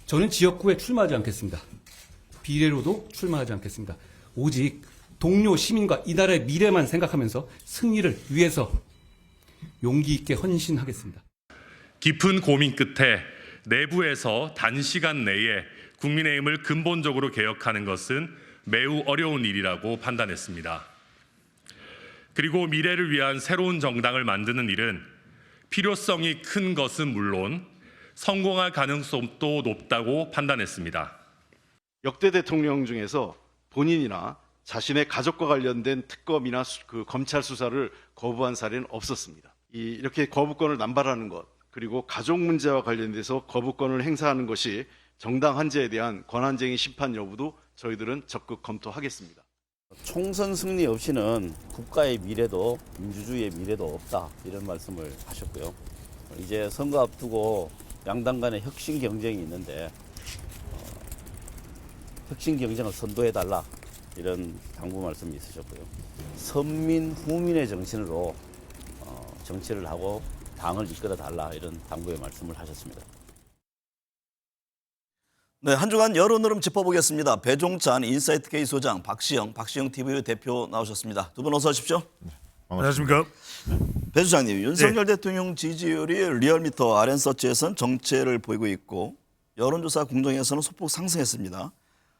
저는 지역구에 출마하지 않겠습니다. 비례로도 출마하지 않겠습니다. 오직 동료 시민과 이 나라의 미래만 생각하면서 승리를 위해서 용기 있게 헌신하겠습니다. 깊은 고민 끝에 내부에서 단시간 내에 국민의힘을 근본적으로 개혁하는 것은 매우 어려운 일이라고 판단했습니다. 그리고 미래를 위한 새로운 정당을 만드는 일은 필요성이 큰 것은 물론 성공할 가능성도 높다고 판단했습니다. 역대 대통령 중에서 본인이나 자신의 가족과 관련된 특검이나 검찰 수사를 거부한 사례는 없었습니다. 이렇게 거부권을 남발하는 것, 그리고 가족 문제와 관련돼서 거부권을 행사하는 것이 정당 한제에 대한 권한쟁의 심판 여부도 저희들은 적극 검토하겠습니다. 총선 승리 없이는 국가의 미래도 민주주의의 미래도 없다, 이런 말씀을 하셨고요. 이제 선거 앞두고 양당 간의 혁신 경쟁이 있는데 혁신 경쟁을 선도해달라, 이런 당부 말씀이 있으셨고요. 선민 후민의 정신으로 정치를 하고 당을 이끌어달라, 이런 당부의 말씀을 하셨습니다. 네, 한 주간 여론 흐름 짚어보겠습니다. 배종찬 인사이트 K 소장, 박시영 TV 대표 나오셨습니다. 두 분 어서 오십시오. 안녕하십니까. 배 소장님, 윤석열 대통령 지지율이 리얼미터 RN서치에서는 정체를 보이고 있고 여론조사 공정에서는 소폭 상승했습니다.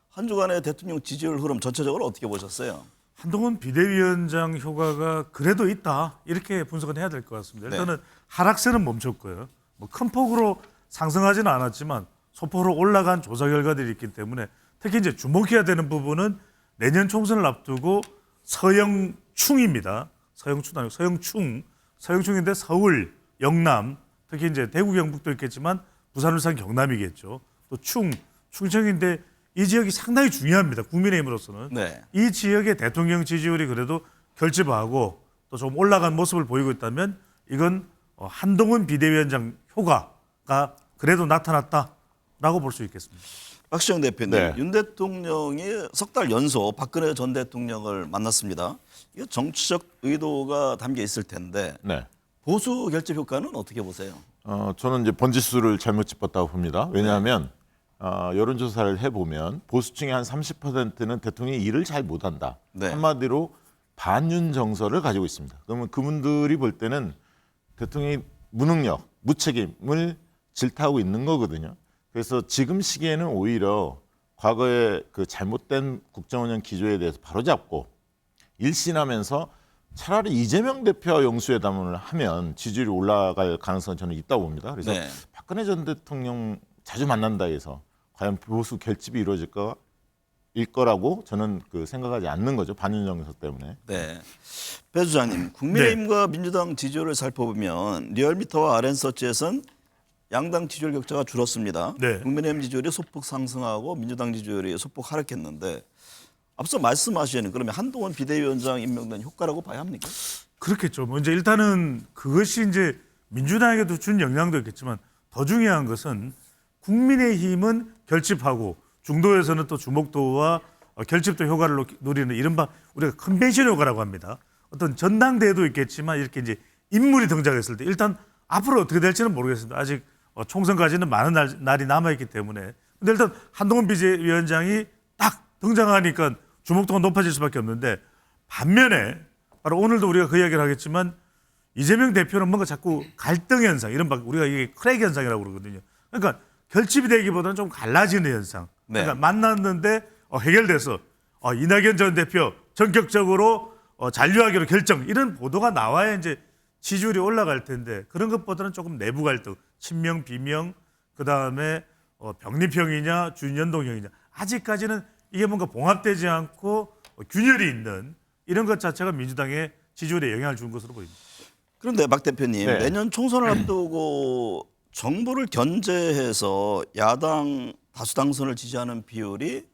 한 주간의 대통령 지지율 흐름 전체적으로 어떻게 보셨어요? 한동훈 비대위원장 효과가 그래도 있다, 이렇게 분석은 해야 될 것 같습니다. 일단은 하락세는 멈췄고요. 큰 폭으로 상승하지는 않았지만 소폭으로 올라간 조사 결과들이 있기 때문에 특히 이제 주목해야 되는 부분은 내년 총선을 앞두고 서영충입니다. 서영충 아니고 서영충. 서영충인데 서울, 영남, 특히 이제 대구, 경북도 있겠지만 부산, 울산, 경남이겠죠. 또 충청인데 이 지역이 상당히 중요합니다. 국민의힘으로서는. 네. 이 지역의 대통령 지지율이 그래도 결집하고 또 좀 올라간 모습을 보이고 있다면 이건 한동훈 비대위원장 효과가 그래도 나타났다라고 볼 수 있겠습니다. 박시영 대표님, 네. 윤 대통령이 석 달 연속 박근혜 전 대통령을 만났습니다. 이거 정치적 의도가 담겨 있을 텐데 네. 보수 결집 효과는 어떻게 보세요? 저는 이제 번지수를 잘못 짚었다고 봅니다. 왜냐하면 여론조사를 해보면 보수층의 한 30%는 대통령이 일을 잘 못한다. 네. 한마디로 반윤 정서를 가지고 있습니다. 그러면 그분들이 볼 때는 대통령이 무능력, 무책임을 질타하고 있는 거거든요. 그래서 지금 시기에는 오히려 과거의 그 잘못된 국정운영 기조에 대해서 바로잡고 일신하면서 차라리 이재명 대표와 영수회담을 하면 지지율이 올라갈 가능성은 저는 있다고 봅니다. 그래서 네. 박근혜 전 대통령 자주 만난다 해서 과연 보수 결집이 이루어질 거라고 저는 생각하지 않는 거죠. 반윤 정서 때문에. 네. 배 소장님, 국민의힘과 민주당 지지율을 살펴보면 리얼미터와 RN서치에서는 양당 지지율 격차가 줄었습니다. 네. 국민의힘 지지율이 소폭 상승하고 민주당 지지율이 소폭 하락했는데 앞서 말씀하신 그러면 한동훈 비대위원장 임명된 효과라고 봐야 합니까? 그렇겠죠. 이제 일단은 그것이 이제 민주당에게도 준 영향도 있겠지만 더 중요한 것은 국민의힘은 결집하고 중도에서는 또 주목도와 결집도 효과를 노리는 이른바 우리가 컨벤션 효과라고 합니다. 어떤 전당대회도 있겠지만 이렇게 이제 인물이 등장했을 때 일단 앞으로 어떻게 될지는 모르겠습니다. 아직 총선까지는 많은 날이 남아있기 때문에. 근데 일단 한동훈 비대위원장이 딱 등장하니까 주목도가 높아질 수밖에 없는데 반면에 바로 오늘도 우리가 그 이야기를 하겠지만 이재명 대표는 뭔가 자꾸 갈등 현상, 이른바 우리가 이게 크랙 현상이라고 그러거든요. 그러니까 결집이 되기보다는 좀 갈라지는 현상. 그러니까 만났는데 해결돼서 이낙연 전 대표 전격적으로 잔류하기로 결정, 이런 보도가 나와야 이제 지지율이 올라갈 텐데 그런 것보다는 조금 내부 갈등, 친명, 비명, 그다음에 병립형이냐 준연동형이냐, 아직까지는 이게 뭔가 봉합되지 않고 균열이 있는 이런 것 자체가 민주당의 지지율에 영향을 준 것으로 보입니다. 그런데 박 대표님, 네. 내년 총선을 앞두고 정부를 견제해서 야당 다수 당선을 지지하는 비율이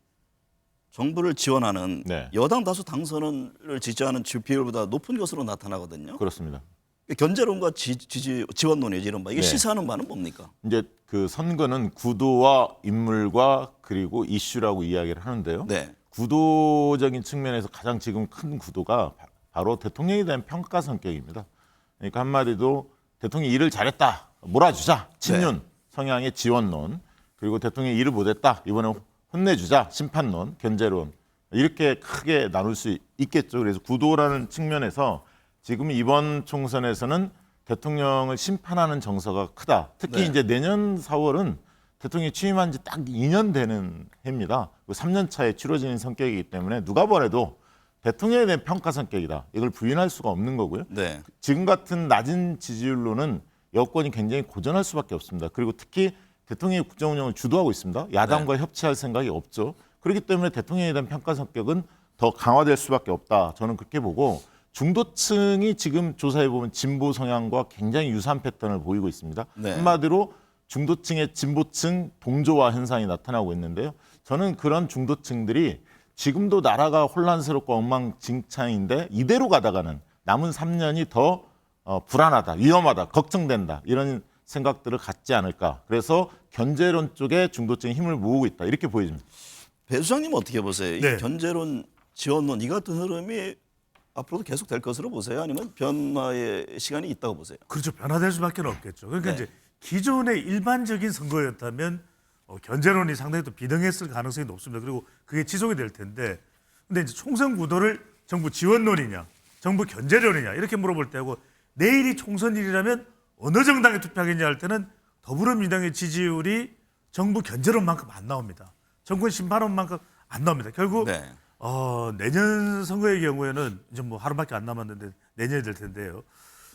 정부를 지원하는 네. 여당 다수 당선을 지지하는 비율보다 높은 것으로 나타나거든요. 그렇습니다. 견제론과 지원론이지 이른바 이게 네. 시사하는 바는 뭡니까? 이제 그 선거는 구도와 인물과 그리고 이슈라고 이야기를 하는데요. 네. 구도적인 측면에서 가장 지금 큰 구도가 바로 대통령에 대한 평가 성격입니다. 그러니까 한마디로 대통령이 일을 잘했다, 몰아주자, 친윤 성향의 지원론. 그리고 대통령이 일을 못했다. 이번에 혼내주자. 심판론, 견제론. 이렇게 크게 나눌 수 있겠죠. 그래서 구도라는 측면에서 지금 이번 총선에서는 대통령을 심판하는 정서가 크다. 특히 네. 이제 내년 4월은 대통령이 취임한 지 딱 2년 되는 해입니다. 3년 차에 치러지는 성격이기 때문에 누가 보래도 대통령에 대한 평가 성격이다. 이걸 부인할 수가 없는 거고요. 네. 지금 같은 낮은 지지율로는 여권이 굉장히 고전할 수밖에 없습니다. 그리고 특히 대통령이 국정 운영을 주도하고 있습니다. 야당과 협치할 생각이 없죠. 그렇기 때문에 대통령에 대한 평가 성격은 더 강화될 수밖에 없다. 저는 그렇게 보고 중도층이 지금 조사해 보면 진보 성향과 굉장히 유사한 패턴을 보이고 있습니다. 네. 한마디로 중도층의 진보층 동조화 현상이 나타나고 있는데요. 저는 그런 중도층들이 지금도 나라가 혼란스럽고 엉망진창인데 이대로 가다가는 남은 3년이 더 불안하다, 위험하다, 걱정된다 이런 생각들을 갖지 않을까. 그래서 견제론 쪽에 중도층이 힘을 모으고 있다 이렇게 보여집니다. 배 수장님 어떻게 보세요? 네. 이 견제론, 지원론 이 같은 흐름이 앞으로도 계속 될 것으로 보세요? 아니면 변화의 시간이 있다고 보세요? 그렇죠. 변화될 수밖에 없겠죠. 그러니까 네. 이제 기존의 일반적인 선거였다면 견제론이 상당히 또 비등했을 가능성이 높습니다. 그리고 그게 지속이 될 텐데, 근데 이제 총선 구도를 정부 지원론이냐, 정부 견제론이냐 이렇게 물어볼 때하고 내일이 총선일이라면 어느 정당에 투표하겠냐 할 때는 더불어민주당의 지지율이 정부 견제론만큼 안 나옵니다. 정권 심판론만큼 안 나옵니다. 결국 네. 내년 선거의 경우에는 이제 뭐 하루밖에 안 남았는데 내년이 될 텐데요.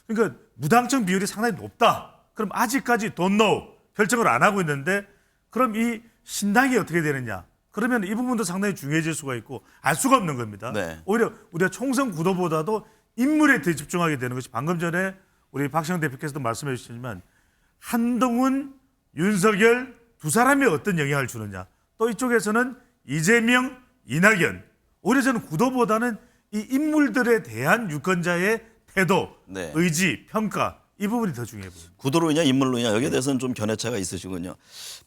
그러니까 무당청 비율이 상당히 높다. 그럼 아직까지 don't know 결정을 안 하고 있는데 그럼 이 신당이 어떻게 되느냐? 그러면 이 부분도 상당히 중요해질 수가 있고 알 수가 없는 겁니다. 네. 오히려 우리가 총선 구도보다도 인물에 더 집중하게 되는 것이 방금 전에 우리 박시영 대표께서도 말씀해 주셨지만 한동훈, 윤석열 두 사람이 어떤 영향을 주느냐. 또 이쪽에서는 이재명, 이낙연. 오히려 저는 구도보다는 이 인물들에 대한 유권자의 태도, 네. 의지, 평가 이 부분이 더 중요해 보입니다. 구도론이냐 인물론이냐 여기에 대해서는 좀 견해차가 있으시군요.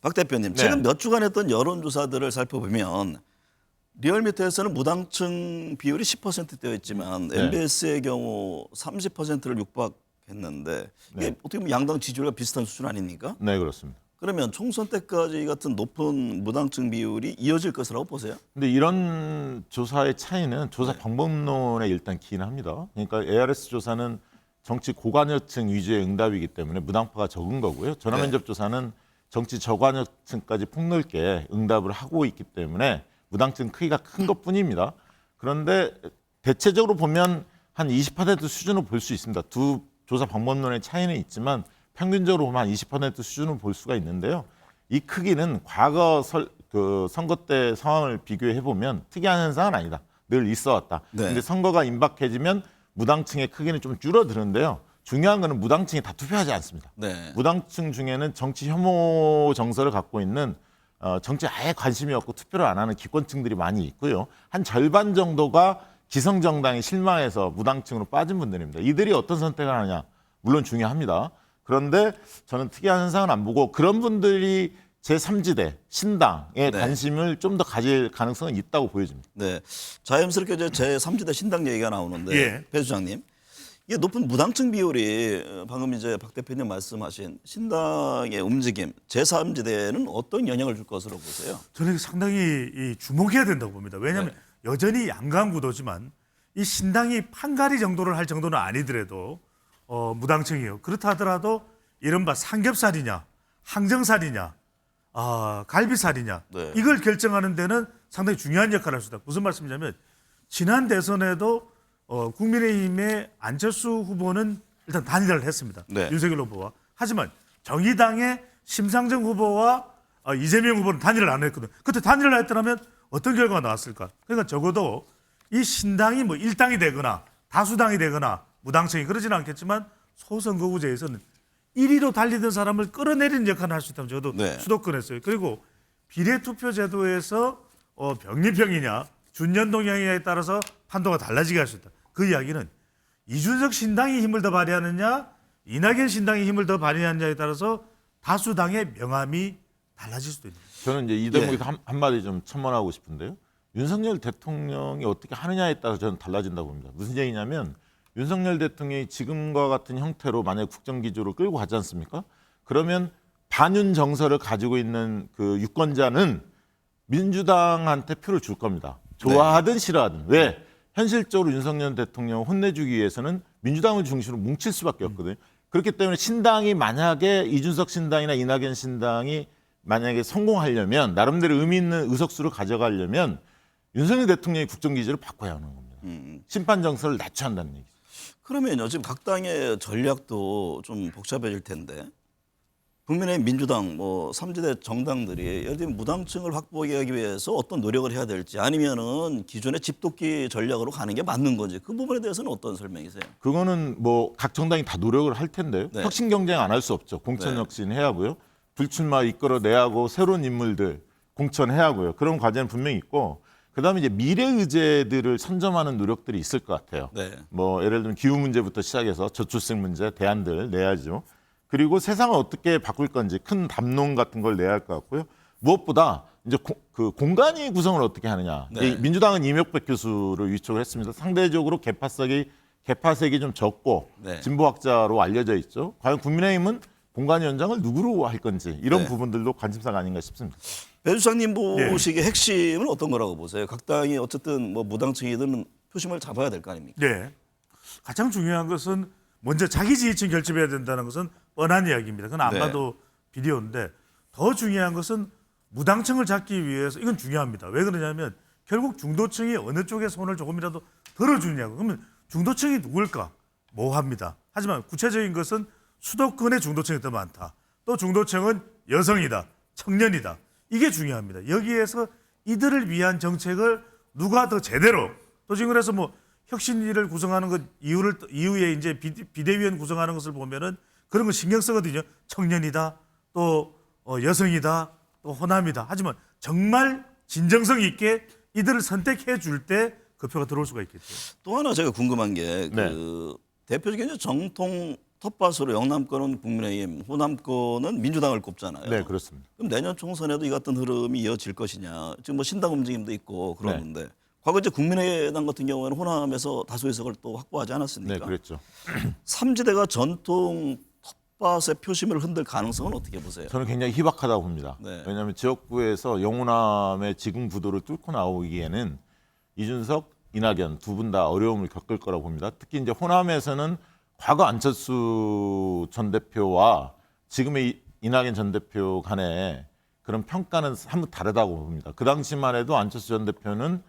박 대표님, 최근 몇 주간 했던 여론조사들을 살펴보면 리얼미터에서는 무당층 비율이 10%대였 있지만 MBS의 경우 30%를 육박했는데 이게 어떻게 보면 양당 지지율과 비슷한 수준 아닙니까? 네, 그렇습니다. 그러면 총선 때까지 같은 높은 무당층 비율이 이어질 것이라고 보세요? 근데 이런 조사의 차이는 조사 방법론에 일단 기인합니다. 그러니까 ARS 조사는 정치 고관여층 위주의 응답이기 때문에 무당파가 적은 거고요. 전화면접 조사는 정치 저관여층까지 폭넓게 응답을 하고 있기 때문에 무당층 크기가 큰 것뿐입니다. 그런데 대체적으로 보면 한 20% 수준으로 볼 수 있습니다. 두 조사 방법론의 차이는 있지만 평균적으로 보면 한 20% 수준으로 볼 수가 있는데요. 이 크기는 과거 선거 때 상황을 비교해 보면 특이한 현상은 아니다. 늘 있어 왔다. 네. 근데 선거가 임박해지면 무당층의 크기는 좀 줄어드는데요. 중요한 거는 무당층이 다 투표하지 않습니다. 네. 무당층 중에는 정치 혐오 정서를 갖고 있는 정치에 아예 관심이 없고 투표를 안 하는 기권층들이 많이 있고요. 한 절반 정도가 기성정당에 실망해서 무당층으로 빠진 분들입니다. 이들이 어떤 선택을 하느냐 물론 중요합니다. 그런데 저는 특이한 현상은 안 보고 그런 분들이 제3지대 신당에 관심을 좀 더 가질 가능성은 있다고 보여집니다. 네. 자연스럽게 이제 제3지대 신당 얘기가 나오는데 예. 배 수장님, 이게 높은 무당층 비율이 방금 이제 박 대표님 말씀하신 신당의 움직임, 제3지대에는 어떤 영향을 줄 것으로 보세요? 저는 상당히 주목해야 된다고 봅니다. 왜냐하면 여전히 양강 구도지만 이 신당이 판가리 정도를 할 정도는 아니더라도 무당층이요. 그렇다 하더라도 이른바 삼겹살이냐, 항정살이냐, 갈비살이냐 네. 이걸 결정하는 데는 상당히 중요한 역할을 할 수 있다. 무슨 말씀이냐면 지난 대선에도 국민의힘의 안철수 후보는 일단 단일화를 했습니다. 네. 윤석열 후보와. 하지만 정의당의 심상정 후보와 이재명 후보는 단일화를 안 했거든요. 그때 단일화를 했더라면 어떤 결과가 나왔을까? 그러니까 적어도 이 신당이 뭐 일당이 되거나 다수당이 되거나 무당층이 그러지는 않겠지만 소선거구제에서는 1위로 달리던 사람을 끌어내리는 역할을 할 수 있다면 저도 수도권했어요. 그리고 비례투표제도에서 병립형이냐 준연동형이냐에 따라서 판도가 달라지게 할 수 있다. 그 이야기는 이준석 신당이 힘을 더 발휘하느냐 이낙연 신당이 힘을 더 발휘하느냐에 따라서 다수당의 명암이 달라질 수도 있는 거죠. 저는 이제 이 대목에서 한마디 좀 첨언하고 싶은데요. 윤석열 대통령이 어떻게 하느냐에 따라서 저는 달라진다고 봅니다. 무슨 얘기냐면 윤석열 대통령이 지금과 같은 형태로 만약 국정기조를 끌고 가지 않습니까? 그러면 반윤 정서를 가지고 있는 그 유권자는 민주당한테 표를 줄 겁니다. 좋아하든 싫어하든. 왜? 현실적으로 윤석열 대통령을 혼내주기 위해서는 민주당을 중심으로 뭉칠 수밖에 없거든요. 그렇기 때문에 신당이 만약에 이준석 신당이나 이낙연 신당이 만약에 성공하려면 나름대로 의미 있는 의석수를 가져가려면 윤석열 대통령의 국정기조를 바꿔야 하는 겁니다. 심판 정서를 낮춰야 한다는 얘기죠. 그러면요, 지금 각 당의 전략도 좀 복잡해질 텐데 국민의힘, 민주당, 뭐 3지대 정당들이 예를 들면 무당층을 확보하기 위해서 어떤 노력을 해야 될지 아니면은 기존의 집도끼 전략으로 가는 게 맞는 건지 그 부분에 대해서는 어떤 설명이세요? 그거는 뭐 각 정당이 다 노력을 할 텐데요. 네. 혁신 경쟁 안 할 수 없죠. 공천 네. 혁신 해야 하고요. 불출마 이끌어내야 하고 새로운 인물들 공천해야 하고요. 그런 과제는 분명히 있고 그다음에 이제 미래 의제들을 선점하는 노력들이 있을 것 같아요. 네. 뭐 예를 들면 기후 문제부터 시작해서 저출생 문제 대안들 내야죠. 그리고 세상을 어떻게 바꿀 건지 큰 담론 같은 걸 내야 할 것 같고요. 무엇보다 이제 그 공간이 구성을 어떻게 하느냐. 네. 이 민주당은 이명박 교수를 위촉을 했습니다. 상대적으로 개파색이 좀 적고 네. 진보학자로 알려져 있죠. 과연 국민의힘은 공간위원장을 누구로 할 건지 이런 네. 부분들도 관심사가 아닌가 싶습니다. 배 주장님 보시기에 핵심은 어떤 거라고 보세요? 각 당이 어쨌든 뭐 무당층이든 표심을 잡아야 될 거 아닙니까? 네. 가장 중요한 것은 먼저 자기 지지층 결집해야 된다는 것은 뻔한 이야기입니다. 그건 안 네. 봐도 비디오인데 더 중요한 것은 무당층을 잡기 위해서 이건 중요합니다. 왜 그러냐면 결국 중도층이 어느 쪽에 손을 조금이라도 들어주냐고. 그러면 중도층이 누굴까? 모호합니다. 하지만 구체적인 것은 수도권의 중도층이 더 많다. 또 중도층은 여성이다. 청년이다. 이게 중요합니다. 여기에서 이들을 위한 정책을 누가 더 제대로 또 지금 그래서 뭐 혁신위를 구성하는 것 이후에 이제 비대위원 구성하는 것을 보면은 그런 거 신경 쓰거든요. 청년이다, 또 여성이다, 또 호남이다. 하지만 정말 진정성 있게 이들을 선택해 줄 때 그 표가 들어올 수가 있겠죠. 또 하나 제가 궁금한 게 네. 그 대표적인 이제 정통 텃밭으로 영남권은 국민의힘, 호남권은 민주당을 꼽잖아요. 네, 그렇습니다. 그럼 내년 총선에도 이 같은 흐름이 이어질 것이냐. 지금 뭐 신당 움직임도 있고 그러는데 과거 이제 국민의당 같은 경우에는 호남에서 다수 의석을 또 확보하지 않았습니까? 네, 그랬죠. 3지대가 전통 텃밭의 표심을 흔들 가능성은 어떻게 보세요? 저는 굉장히 희박하다고 봅니다. 네. 왜냐하면 지역구에서 영호남의 지금 구도를 뚫고 나오기에는 이준석, 이낙연 두 분 다 어려움을 겪을 거라고 봅니다. 특히 이제 호남에서는 과거 안철수 전 대표와 지금의 이낙연 전 대표 간의 그런 평가는 사뭇 다르다고 봅니다. 그 당시만 해도 안철수 전 대표는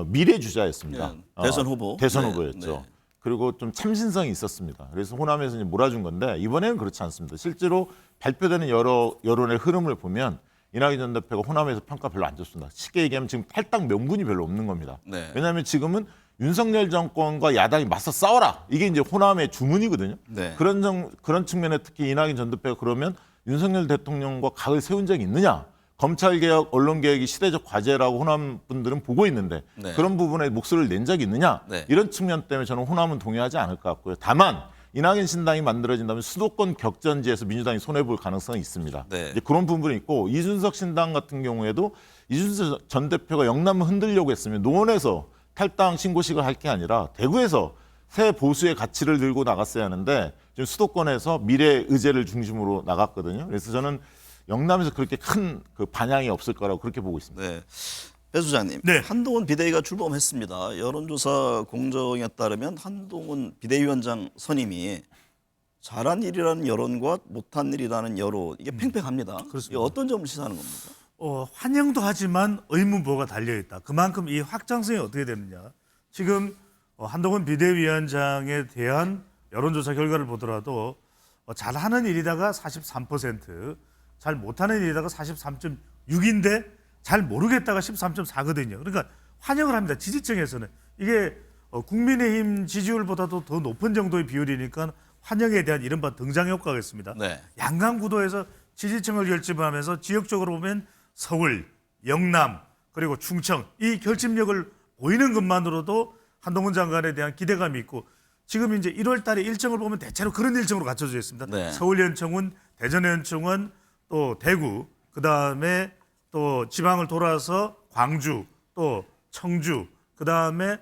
미래 주자였습니다. 네, 대선 후보. 대선 네, 후보였죠. 네. 그리고 좀 참신성이 있었습니다. 그래서 호남에서 이제 몰아준 건데 이번에는 그렇지 않습니다. 실제로 발표되는 여러 여론의 흐름을 보면 이낙연 전 대표가 호남에서 평가 별로 안 좋습니다. 쉽게 얘기하면 지금 탈당 명분이 별로 없는 겁니다. 네. 왜냐하면 지금은 윤석열 정권과 야당이 맞서 싸워라. 이게 이제 호남의 주문이거든요. 네. 그런 측면에 특히 이낙연 전 대표가 그러면 윤석열 대통령과 각을 세운 적이 있느냐? 검찰개혁, 언론개혁이 시대적 과제라고 호남 분들은 보고 있는데 네. 그런 부분에 목소리를 낸 적이 있느냐? 네. 이런 측면 때문에 저는 호남은 동의하지 않을 것 같고요. 다만 이낙연 신당이 만들어진다면 수도권 격전지에서 민주당이 손해볼 가능성이 있습니다. 네. 이제 그런 부분이 있고 이준석 신당 같은 경우에도 이준석 전 대표가 영남을 흔들려고 했으면 노원에서 탈당 신고식을 할 게 아니라 대구에서 새 보수의 가치를 들고 나갔어야 하는데 지금 수도권에서 미래 의제를 중심으로 나갔거든요. 그래서 저는 영남에서 그렇게 큰 그 반향이 없을 거라고 그렇게 보고 있습니다. 네. 배 수장님, 네. 한동훈 비대위가 출범했습니다. 여론조사 공정에 따르면 한동훈 비대위원장 선임이 잘한 일이라는 여론과 못한 일이라는 여론 이게 팽팽합니다. 그렇습니다. 이게 어떤 점을 시사하는 겁니까? 환영도 하지만 의문부호가 달려있다. 그만큼 이 확장성이 어떻게 되느냐. 지금 한동훈 비대위원장에 대한 여론조사 결과를 보더라도 잘하는 일이다가 43%, 잘 못하는 일이다가 43.6인데 잘 모르겠다가 13.4거든요. 그러니까 환영을 합니다. 지지층에서는. 이게 국민의힘 지지율보다도 더 높은 정도의 비율이니까 환영에 대한 이른바 등장효과가 있습니다. 네. 양강구도에서 지지층을 결집하면서 지역적으로 보면 서울, 영남, 그리고 충청 이 결집력을 보이는 것만으로도 한동훈 장관에 대한 기대감이 있고 지금 이제 1월 달에 일정을 보면 대체로 그런 일정으로 갖춰져 있습니다. 네. 서울 연청은, 대전 연청은, 또 대구, 그다음에 또 지방을 돌아서 광주, 또 청주, 그다음에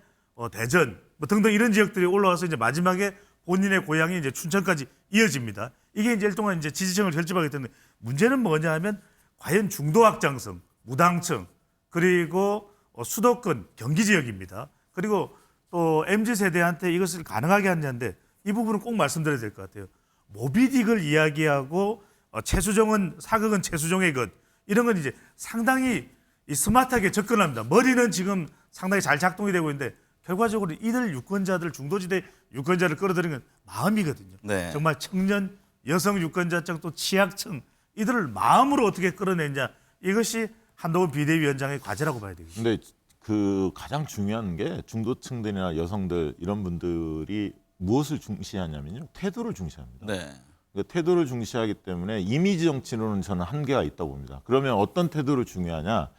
대전 뭐 등등 이런 지역들이 올라와서 이제 마지막에 본인의 고향이 이제 춘천까지 이어집니다. 이게 이제 일동안 이제 지지층을 결집하게 되는데 문제는 뭐냐 하면 과연 중도 확장성, 무당층 그리고 수도권 경기 지역입니다. 그리고 또 MZ 세대한테 이것을 가능하게 하냐인데 이 부분은 꼭 말씀드려야 될 것 같아요. 모비딕을 이야기하고 최수종은 사극은 최수종의 것 이런 건 이제 상당히 이 스마트하게 접근합니다. 머리는 지금 상당히 잘 작동이 되고 있는데 결과적으로 이들 유권자들 중도지대 유권자를 끌어들이는 건 마음이거든요. 네. 정말 청년 여성 유권자층 또 취약층 이들을 마음으로 어떻게 끌어내냐 이것이 한동훈 비대위원장의 과제라고 봐야 되겠죠. 근데 그 가장 중요한 게 중도층들이나 여성들 이런 분들이 무엇을 중시하냐면요. 태도를 중시합니다. 네. 그러니까 태도를 중시하기 때문에 이미지 정치로는 저는 한계가 있다고 봅니다. 그러면 어떤 태도를 중요하냐?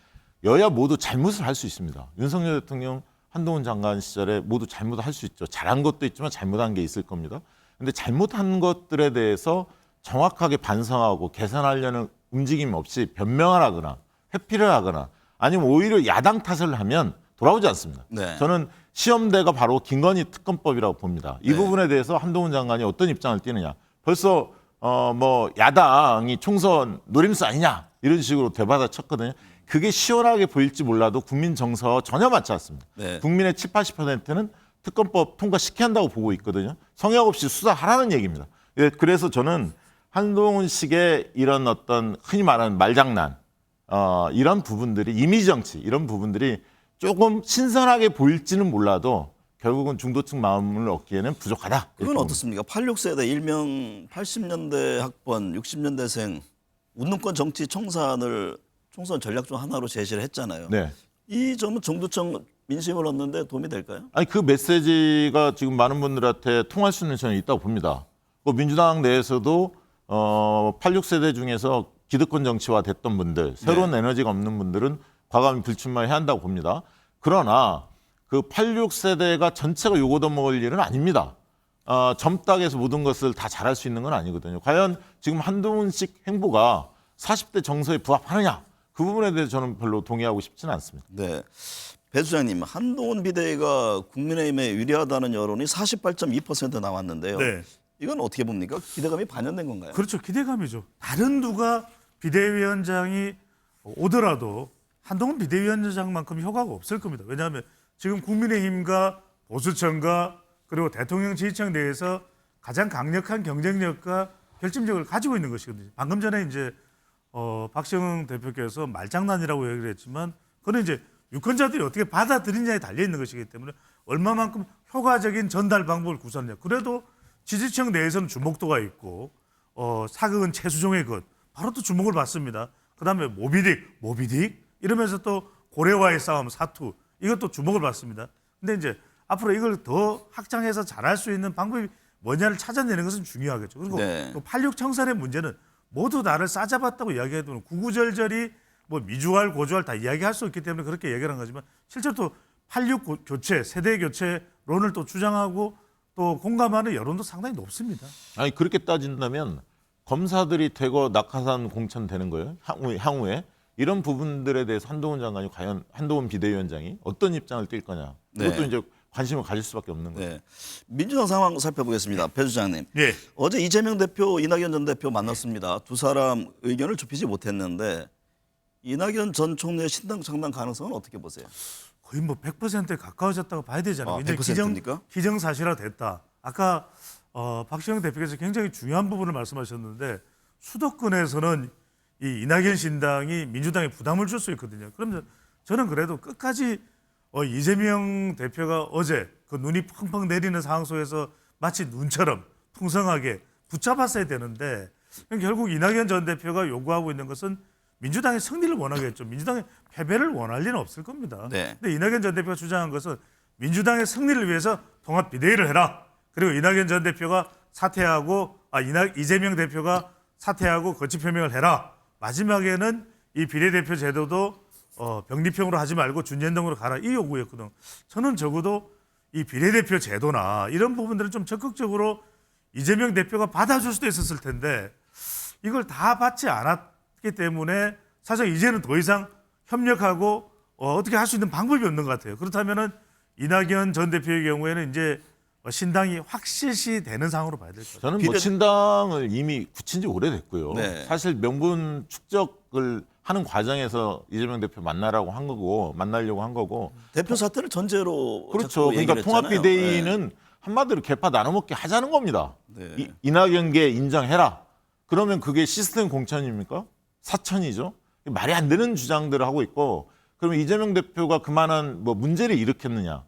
여야 모두 잘못을 할 수 있습니다. 윤석열 대통령, 한동훈 장관 시절에 모두 잘못을 할 수 있죠. 잘한 것도 있지만 잘못한 게 있을 겁니다. 근데 잘못한 것들에 대해서 정확하게 반성하고 개선하려는 움직임 없이 변명을 하거나 회피를 하거나 아니면 오히려 야당 탓을 하면 돌아오지 않습니다. 네. 저는 시험대가 바로 김건희 특검법이라고 봅니다. 이 네. 부분에 대해서 한동훈 장관이 어떤 입장을 띠느냐. 벌써 뭐 야당이 총선 노림수 아니냐 이런 식으로 되받아쳤거든요. 그게 시원하게 보일지 몰라도 국민 정서와 전혀 맞지 않습니다. 네. 국민의 7, 80%는 특검법 통과시켜야 한다고 보고 있거든요. 성역 없이 수사하라는 얘기입니다. 예, 그래서 저는 한동훈식의 이런 어떤 흔히 말하는 말장난 이런 부분들이 이미지 정치 이런 부분들이 조금 신선하게 보일지는 몰라도 결국은 중도층 마음을 얻기에는 부족하다. 그건 어떻습니까? 86세대 일명 80년대 학번 60년대생 운동권 정치 청산을 총선 전략 중 하나로 제시를 했잖아요. 네. 이 점은 중도층 민심을 얻는데 도움이 될까요? 아니 그 메시지가 지금 많은 분들한테 통할 수 있는 저는 있다고 봅니다. 민주당 내에서도 86세대 중에서 기득권 정치화 됐던 분들, 새로운 에너지가 없는 분들은 과감히 불출마해야 한다고 봅니다. 그러나 그 86세대가 전체가 요거 얻어먹을 일은 아닙니다. 젊다고 해서 모든 것을 다 잘할 수 있는 건 아니거든요. 과연 지금 한동훈식 행보가 40대 정서에 부합하느냐? 그 부분에 대해서 저는 별로 동의하고 싶지는 않습니다. 네. 배 수장님, 한동훈 비대위가 국민의힘에 유리하다는 여론이 48.2% 나왔는데요. 네. 이건 어떻게 봅니까? 기대감이 반영된 건가요? 그렇죠. 기대감이죠. 다른 누가 비대위원장이 오더라도 한동훈 비대위원장만큼 효과가 없을 겁니다. 왜냐하면 지금 국민의힘과 보수층과 그리고 대통령 지지층 내에서 가장 강력한 경쟁력과 결집력을 가지고 있는 것이거든요. 방금 전에 이제 박시영 대표께서 말장난이라고 얘기를 했지만 그건 이제 유권자들이 어떻게 받아들이냐에 달려 있는 것이기 때문에 얼마만큼 효과적인 전달 방법을 구사하냐. 그래도 지지층 내에서는 주목도가 있고 사극은 최수종의 것 바로 또 주목을 받습니다. 그다음에 모비딕 이러면서 또 고래와의 싸움 사투 이것도 주목을 받습니다. 근데 이제 앞으로 이걸 더 확장해서 잘할 수 있는 방법이 뭐냐를 찾아내는 것은 중요하겠죠. 그리고 네. 또 86 청산의 문제는 모두 나를 싸잡았다고 이야기해도 구구절절히 뭐 미주알 고주알 다 이야기할 수 있기 때문에 그렇게 얘기를 한 거지만 실제로 또 86 교체 세대 교체론을 또 주장하고 또 공감하는 여론도 상당히 높습니다. 아니 그렇게 따진다면 검사들이 되고 낙하산 공천되는 거예요. 향후에 이런 부분들에 대해서 한동훈 장관이 과연 한동훈 비대위원장이 어떤 입장을 띨 거냐. 이것도 네. 이제 관심을 가질 수밖에 없는 거죠. 네. 민주당 상황 살펴보겠습니다. 배 수장님. 예. 어제 이재명 대표, 이낙연 전 대표 만났습니다. 두 사람 의견을 좁히지 못했는데 이낙연 전 총리의 신당 창당 가능성은 어떻게 보세요? 거의 뭐 100%에 가까워졌다고 봐야 되잖아요. 아, 이제 100%입니까? 기정사실화 됐다. 아까 박시영 대표께서 굉장히 중요한 부분을 말씀하셨는데 수도권에서는 이 이낙연 신당이 민주당에 부담을 줄 수 있거든요. 그러면 저는 그래도 끝까지 이재명 대표가 어제 그 눈이 펑펑 내리는 상황 속에서 마치 눈처럼 풍성하게 붙잡았어야 되는데 결국 이낙연 전 대표가 요구하고 있는 것은 민주당의 승리를 원하겠죠. 민주당의 패배를 원할 리는 없을 겁니다. 네. 근데 이낙연 전 대표가 주장한 것은 민주당의 승리를 위해서 통합 비대위를 해라. 그리고 이낙연 전 대표가 사퇴하고 이재명 대표가 사퇴하고 거취 표명을 해라. 마지막에는 이 비례대표 제도도 병리평으로 하지 말고 준연동으로 가라. 이 요구였거든. 저는 적어도 이 비례대표 제도나 이런 부분들을 좀 적극적으로 이재명 대표가 받아줄 수도 있었을 텐데 이걸 다 받지 않았기 때문에 사실 이제는 더 이상 협력하고 어떻게 할 수 있는 방법이 없는 것 같아요. 그렇다면은 이낙연 전 대표의 경우에는 이제 신당이 확실시 되는 상황으로 봐야 될 것 같아요. 저는 뭐 신당을 이미 굳힌 지 오래됐고요. 네. 사실 명분 축적을 하는 과정에서 이재명 대표 만나려고 한 거고. 대표 사퇴를 전제로 그렇죠. 자꾸 그러니까 얘기를 했잖아요. 통합비대위는 한마디로 개파 나눠먹기 하자는 겁니다. 네. 이낙연계 인정해라. 그러면 그게 시스템 공천입니까? 사천이죠. 말이 안 되는 주장들을 하고 있고, 그러면 이재명 대표가 그만한 뭐 문제를 일으켰느냐?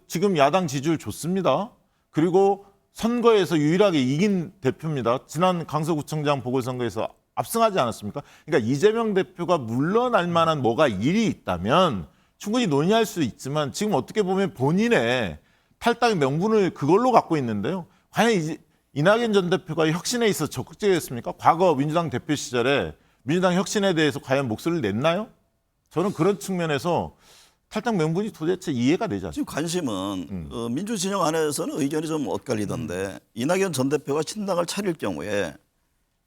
지금 야당 지지율 좋습니다. 그리고 선거에서 유일하게 이긴 대표입니다. 지난 강서구청장 보궐선거에서 압승하지 않았습니까? 그러니까 이재명 대표가 물러날 만한 뭐가 일이 있다면 충분히 논의할 수 있지만 지금 어떻게 보면 본인의 탈당의 명분을 그걸로 갖고 있는데요. 과연 이낙연 전 대표가 혁신에 있어서 적극적이었습니까? 과거 민주당 대표 시절에 민주당 혁신에 대해서 과연 목소리를 냈나요? 저는 그런 측면에서 탈당 명분이 도대체 이해가 되지 않습니다. 지금 관심은 민주 진영 안에서는 의견이 좀 엇갈리던데 이낙연 전 대표가 신당을 차릴 경우에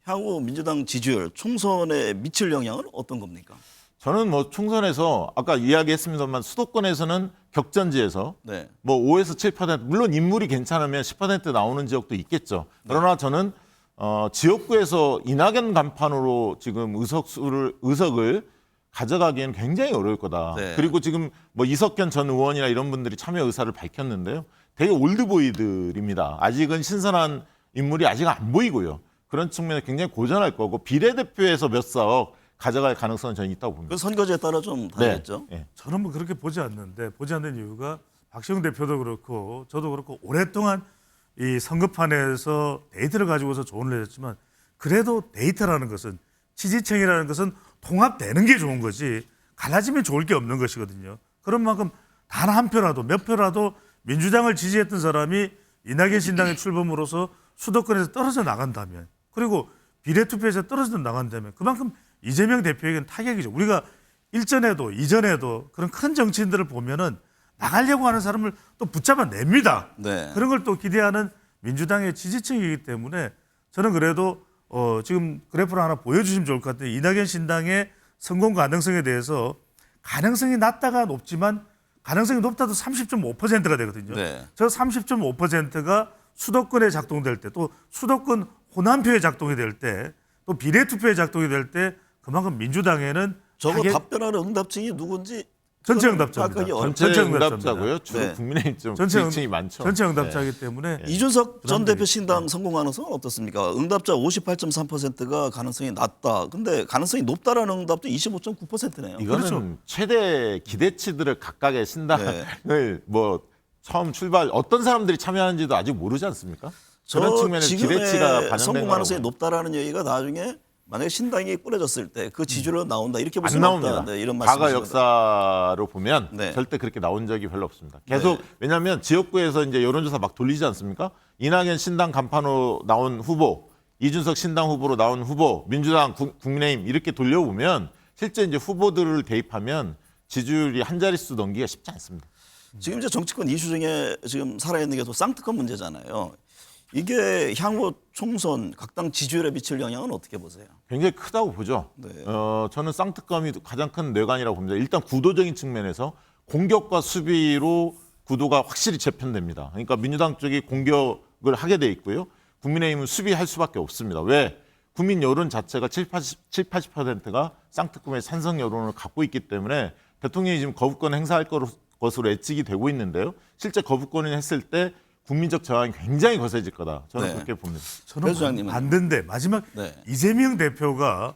향후 민주당 지지율 총선에 미칠 영향은 어떤 겁니까? 저는 뭐 총선에서 아까 이야기했습니다만 수도권에서는 격전지에서 네. 뭐 5에서 7% 물론 인물이 괜찮으면 10% 나오는 지역도 있겠죠. 그러나 저는 지역구에서 이낙연 간판으로 지금 의석을 가져가기에는 굉장히 어려울 거다. 네. 그리고 지금 뭐 이석현 전 의원이나 이런 분들이 참여 의사를 밝혔는데요. 되게 올드보이들입니다. 아직은 신선한 인물이 아직 안 보이고요. 그런 측면에 굉장히 고전할 거고 비례대표에서 몇 석 가져갈 가능성은 저는 있다고 봅니다. 그 선거제에 따라 좀 다르겠죠. 네. 저는 뭐 그렇게 보지 않는데 보지 않는 이유가 박시영 대표도 그렇고 저도 그렇고 오랫동안 이 선거판에서 데이터를 가지고서 조언을 해줬지만 그래도 데이터라는 것은 지지층이라는 것은 통합되는 게 좋은 거지 갈라지면 좋을 게 없는 것이거든요. 그런 만큼 단 한 표라도 몇 표라도 민주당을 지지했던 사람이 이낙연 신당에 출범으로서 수도권에서 떨어져 나간다면 그리고 비례투표에서 떨어져 나간다면 그만큼 이재명 대표에게는 타격이죠. 우리가 일전에도 이전에도 그런 큰 정치인들을 보면은 나가려고 하는 사람을 또 붙잡아 냅니다. 네. 그런 걸 또 기대하는 민주당의 지지층이기 때문에 저는 그래도 지금 그래프를 하나 보여주시면 좋을 것 같아요. 이낙연 신당의 성공 가능성에 대해서 가능성이 낮다가 높지만 가능성이 높다도 30.5%가 되거든요. 네. 저 30.5%가 수도권에 작동될 때 또 수도권 호남표에 작동이 될 때 또 비례투표에 작동이 될 때 그만큼 민주당에는 저거 타겟- 답변하는 응답층이 누군지 전체 그건 응답자입니다. 파악하기 어렵- 전체 전체 응답자고요. 주로 네. 국민의힘 좀 전체 지지층이 많죠. 전체 응답자이기 때문에 이준석 전 부담되겠죠. 대표 신당 성공 가능성은 어떻습니까? 응답자 58.3%가 가능성이 낮다. 근데 가능성이 높다라는 응답도 25.9%네요. 이거는 그렇죠. 최대 기대치들을 각각의 신당을 네. 뭐 처음 출발 어떤 사람들이 참여하는지도 아직 모르지 않습니까? 그런 저 측면에서 기대치가 지금의 반영된 성공 가능성이 거라고. 높다라는 얘기가 나중에 만약에 신당이 꾸려졌을 때 그 지지율로 나온다 이렇게 볼 안 수는 나옵니다. 없다. 네, 이런 과거 말씀이시거든요. 역사로 보면 네. 절대 그렇게 나온 적이 별로 없습니다. 계속 네. 왜냐하면 지역구에서 이제 여론조사 막 돌리지 않습니까? 이낙연 신당 간판으로 나온 후보, 이준석 신당 후보로 나온 후보, 민주당, 국민의힘 이렇게 돌려보면 실제 이제 후보들을 대입하면 지지율이 한 자릿수 넘기가 쉽지 않습니다. 지금 이제 정치권 이슈 중에 지금 살아있는 게 또 쌍특검 문제잖아요. 이게 향후 총선 각 당 지지율에 미칠 영향은 어떻게 보세요? 굉장히 크다고 보죠. 네. 저는 쌍특검이 가장 큰 뇌관이라고 봅니다. 일단 구도적인 측면에서 공격과 수비로 구도가 확실히 재편됩니다. 그러니까 민주당 쪽이 공격을 하게 돼 있고요. 국민의힘은 수비할 수밖에 없습니다. 왜? 국민 여론 자체가 80%가 쌍특검의 찬성 여론을 갖고 있기 때문에 대통령이 지금 거부권 행사할 것으로 예측이 되고 있는데요. 실제 거부권을 했을 때 국민적 저항이 굉장히 거세질 거다. 저는 네. 그렇게 봅니다. 저는 소장님은요? 반대인데 마지막 네. 이재명 대표가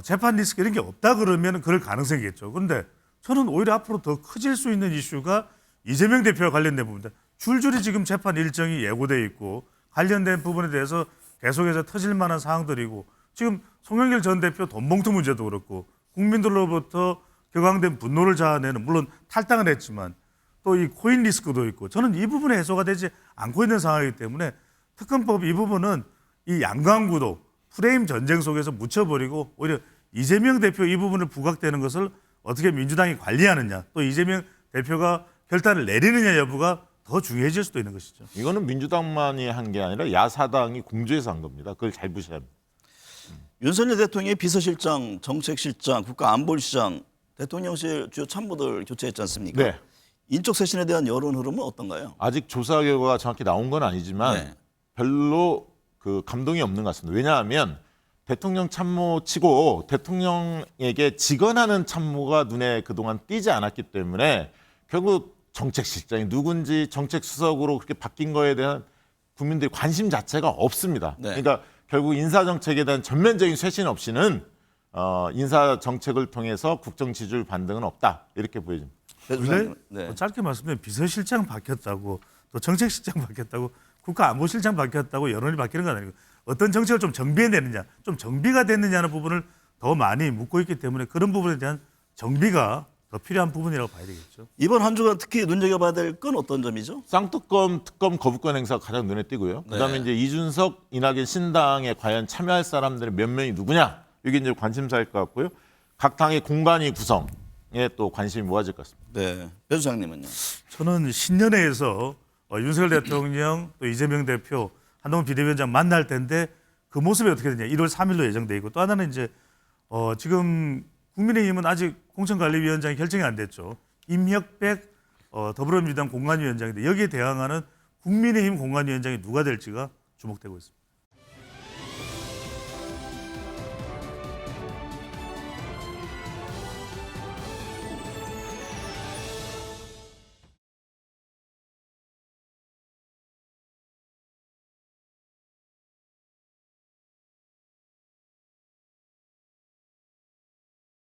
재판 리스크 이런 게 없다 그러면 그럴 가능성이겠죠. 그런데 저는 오히려 앞으로 더 커질 수 있는 이슈가 이재명 대표와 관련된 부분입니다. 줄줄이 지금 재판 일정이 예고돼 있고 관련된 부분에 대해서 계속해서 터질 만한 사항들이고 지금 송영길 전 대표 돈봉투 문제도 그렇고 국민들로부터 격앙된 분노를 자아내는 물론 탈당은 했지만 또 이 코인 리스크도 있고 저는 이 부분에 해소가 되지 않고 있는 상황이기 때문에 특검법 이 부분은 이 양강구도 프레임 전쟁 속에서 묻혀버리고 오히려 이재명 대표 이 부분을 부각되는 것을 어떻게 민주당이 관리하느냐 또 이재명 대표가 결단을 내리느냐 여부가 더 중요해질 수도 있는 것이죠. 이거는 민주당만이 한 게 아니라 야사당이 공조해서 한 겁니다. 그걸 잘 보셔야 합니다. 윤석열 대통령이 비서실장, 정책실장, 국가안보실장, 대통령실 주요 참모들 교체했지 않습니까? 네. 인적 쇄신에 대한 여론 흐름은 어떤가요? 아직 조사 결과가 정확히 나온 건 아니지만 네. 별로 그 감동이 없는 것 같습니다. 왜냐하면 대통령 참모치고 대통령에게 직언하는 참모가 눈에 그동안 띄지 않았기 때문에 결국 정책실장이 누군지 정책수석으로 그렇게 바뀐 거에 대한 국민들의 관심 자체가 없습니다. 네. 그러니까 결국 인사정책에 대한 전면적인 쇄신 없이는 인사정책을 통해서 국정 지지율 반등은 없다. 이렇게 보여집니다. 원래 네. 짧게 말씀드리면 비서실장 바뀌었다고 또 정책실장 바뀌었다고 국가안보실장 바뀌었다고 여론이 바뀌는 건 아니고 어떤 정책을 좀 정비해내느냐 좀 정비가 됐느냐는 부분을 더 많이 묻고 있기 때문에 그런 부분에 대한 정비가 더 필요한 부분이라고 봐야 되겠죠. 이번 한 주간 특히 눈여겨봐야 될 건 어떤 점이죠? 쌍특검 특검 거부권 행사가 가장 눈에 띄고요. 그다음에 이제 이준석, 이낙연 신당에 과연 참여할 사람들이 몇 명이 누구냐 이게 이제 관심사일 것 같고요. 각 당의 공간위 구성에 또 관심이 모아질 것 같습니다. 네. 배 소장님은요? 저는 신년회에서 윤석열 대통령 또 이재명 대표 한동훈 비대위원장 만날 텐데 그 모습이 어떻게 되냐 1월 3일로 예정돼 있고 또 하나는 이제 지금 국민의힘은 아직 공천관리위원장이 결정이 안 됐죠. 임혁백 더불어민주당 공관위원장인데 여기에 대항하는 국민의힘 공관위원장이 누가 될지가 주목되고 있습니다.